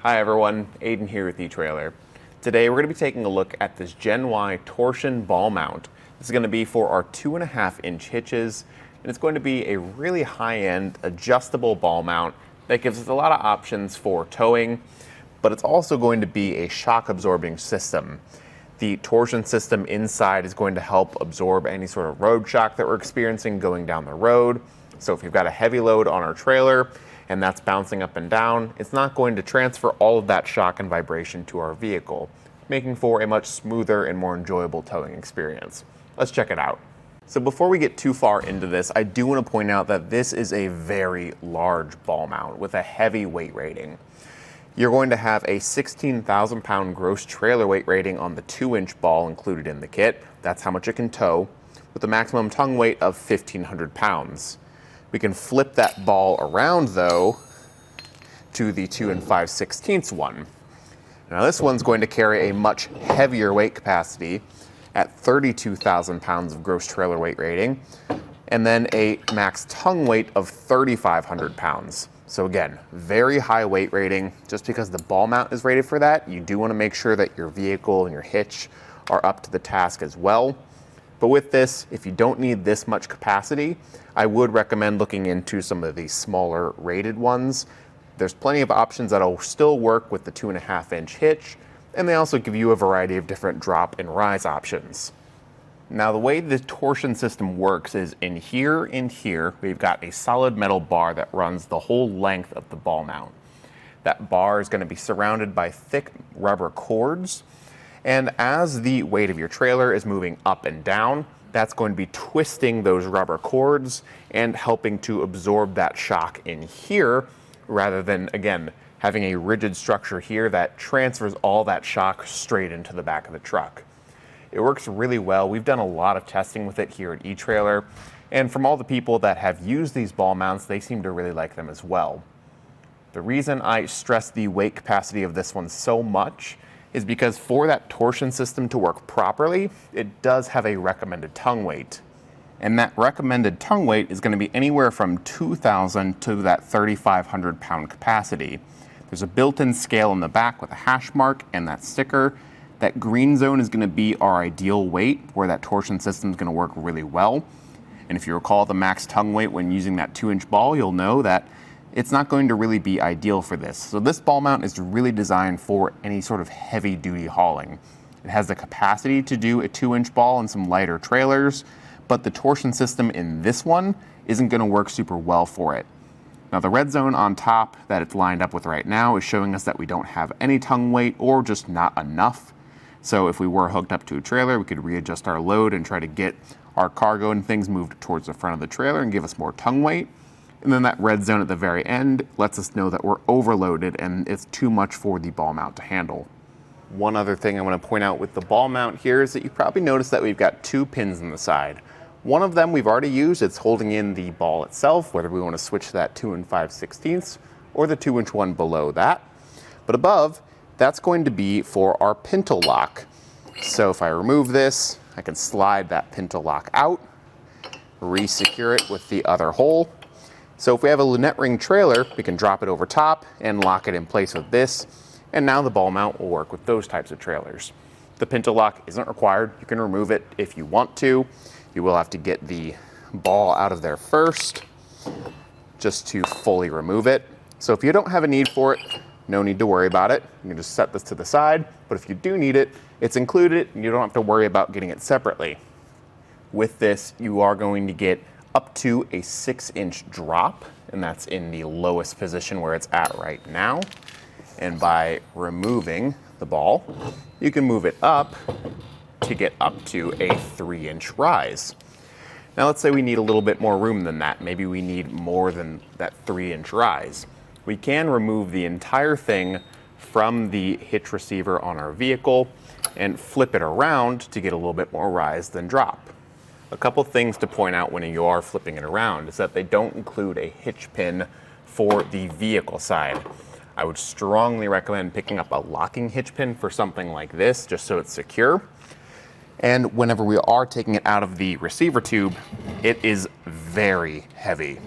Hi everyone, Aiden here with etrailer. Today we're going to be taking a look at this Gen-Y Torsion Ball Mount. This is going to be for our 2.5-inch hitches, and it's going to be a really high-end adjustable ball mount that gives us a lot of options for towing, but it's also going to be a shock absorbing system. The torsion system inside is going to help absorb any sort of road shock that we're experiencing going down the road. So if we've got a heavy load on our trailer and that's bouncing up and down, it's not going to transfer all of that shock and vibration to our vehicle, making for a much smoother and more enjoyable towing experience. Let's check it out. So before we get too far into this, I do want to point out that this is a very large ball mount with a heavy weight rating. You're going to have a 16,000 pound gross trailer weight rating on the 2-inch ball included in the kit. That's how much it can tow, with a maximum tongue weight of 1,500 pounds. We can flip that ball around though to the 2 5/16 one. Now this one's going to carry a much heavier weight capacity at 32,000 pounds of gross trailer weight rating, and then a max tongue weight of 3,500 pounds. So again, very high weight rating. Just because the ball mount is rated for that, you do want to make sure that your vehicle and your hitch are up to the task as well. But with this, if you don't need this much capacity, I would recommend looking into some of these smaller rated ones. There's plenty of options that'll still work with the 2.5-inch hitch, and they also give you a variety of different drop and rise options. Now the way the torsion system works is in here, we've got a solid metal bar that runs the whole length of the ball mount. That bar is going to be surrounded by thick rubber cords, and as the weight of your trailer is moving up and down, that's going to be twisting those rubber cords and helping to absorb that shock in here, rather than, again, having a rigid structure here that transfers all that shock straight into the back of the truck. It works really well. We've done a lot of testing with it here at etrailer, and from all the people that have used these ball mounts, they seem to really like them as well. The reason I stress the weight capacity of this one so much is because for that torsion system to work properly, it does have a recommended tongue weight. And that recommended tongue weight is going to be anywhere from 2,000 to that 3,500 pound capacity. There's a built-in scale in the back with a hash mark and that sticker. That green zone is going to be our ideal weight where that torsion system is going to work really well. And if you recall the max tongue weight when using that 2-inch ball, you'll know that it's not going to really be ideal for this. So this ball mount is really designed for any sort of heavy duty hauling. It has the capacity to do a 2-inch ball and some lighter trailers, but the torsion system in this one isn't going to work super well for it. Now the red zone on top that it's lined up with right now is showing us that we don't have any tongue weight or just not enough. So if we were hooked up to a trailer, we could readjust our load and try to get our cargo and things moved towards the front of the trailer and give us more tongue weight. And then that red zone at the very end lets us know that we're overloaded and it's too much for the ball mount to handle. One other thing I want to point out with the ball mount here is that you probably noticed that we've got 2 pins in the side. One of them we've already used. It's holding in the ball itself, whether we want to switch to that 2 5/16 or the 2-inch one below that. But above, that's going to be for our pintle lock. So if I remove this, I can slide that pintle lock out, re-secure it with the other hole. So if we have a lunette ring trailer, we can drop it over top and lock it in place with this, and now the ball mount will work with those types of trailers. The pintle lock isn't required. You can remove it if you want to. You will have to get the ball out of there first just to fully remove it. So if you don't have a need for it, no need to worry about it. You can just set this to the side, but if you do need it, it's included and you don't have to worry about getting it separately. With this, you are going to get up to a 6-inch drop, and that's in the lowest position where it's at right now. And by removing the ball, you can move it up to get up to a 3-inch rise. Now let's say we need a little bit more room than that. Maybe we need more than that 3-inch rise. We can remove the entire thing from the hitch receiver on our vehicle and flip it around to get a little bit more rise than drop. A couple things to point out when you are flipping it around is that they don't include a hitch pin for the vehicle side. I would strongly recommend picking up a locking hitch pin for something like this, just so it's secure. And whenever we are taking it out of the receiver tube, it is very heavy.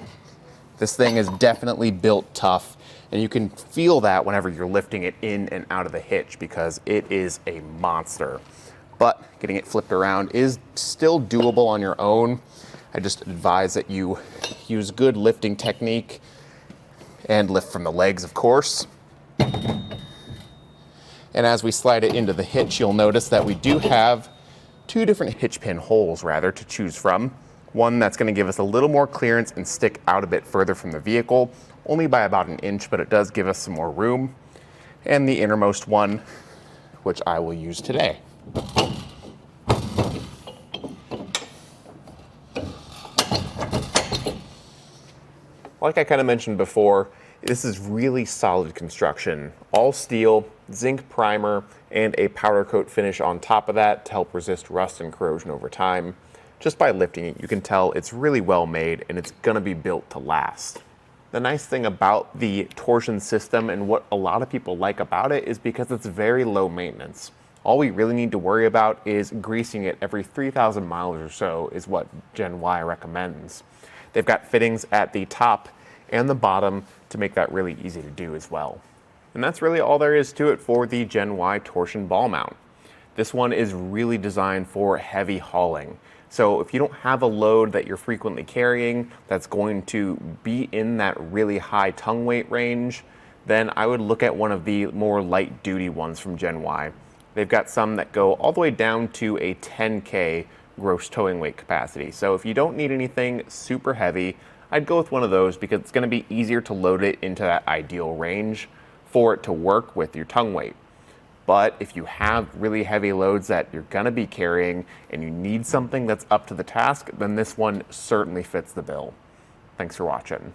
This thing is definitely built tough. And you can feel that whenever you're lifting it in and out of the hitch because it is a monster. But getting it flipped around is still doable on your own. I just advise that you use good lifting technique and lift from the legs, of course. And as we slide it into the hitch, you'll notice that we do have two different hitch pin holes, rather, to choose from. One that's going to give us a little more clearance and stick out a bit further from the vehicle, only by about an inch, but it does give us some more room. And the innermost one, which I will use today. Like I kind of mentioned before, this is really solid construction. All steel, zinc primer, and a powder coat finish on top of that to help resist rust and corrosion over time. Just by lifting it, you can tell it's really well made and it's gonna be built to last. The nice thing about the torsion system and what a lot of people like about it is because it's very low maintenance. All we really need to worry about is greasing it every 3,000 miles or so is what Gen-Y recommends. They've got fittings at the top and the bottom to make that really easy to do as well. And that's really all there is to it for the Gen-Y Torsion Ball Mount. This one is really designed for heavy hauling. So if you don't have a load that you're frequently carrying that's going to be in that really high tongue weight range, then I would look at one of the more light duty ones from Gen-Y. They've got some that go all the way down to a 10K gross towing weight capacity. So if you don't need anything super heavy, I'd go with one of those because it's going to be easier to load it into that ideal range for it to work with your tongue weight. But if you have really heavy loads that you're going to be carrying and you need something that's up to the task, then this one certainly fits the bill. Thanks for watching.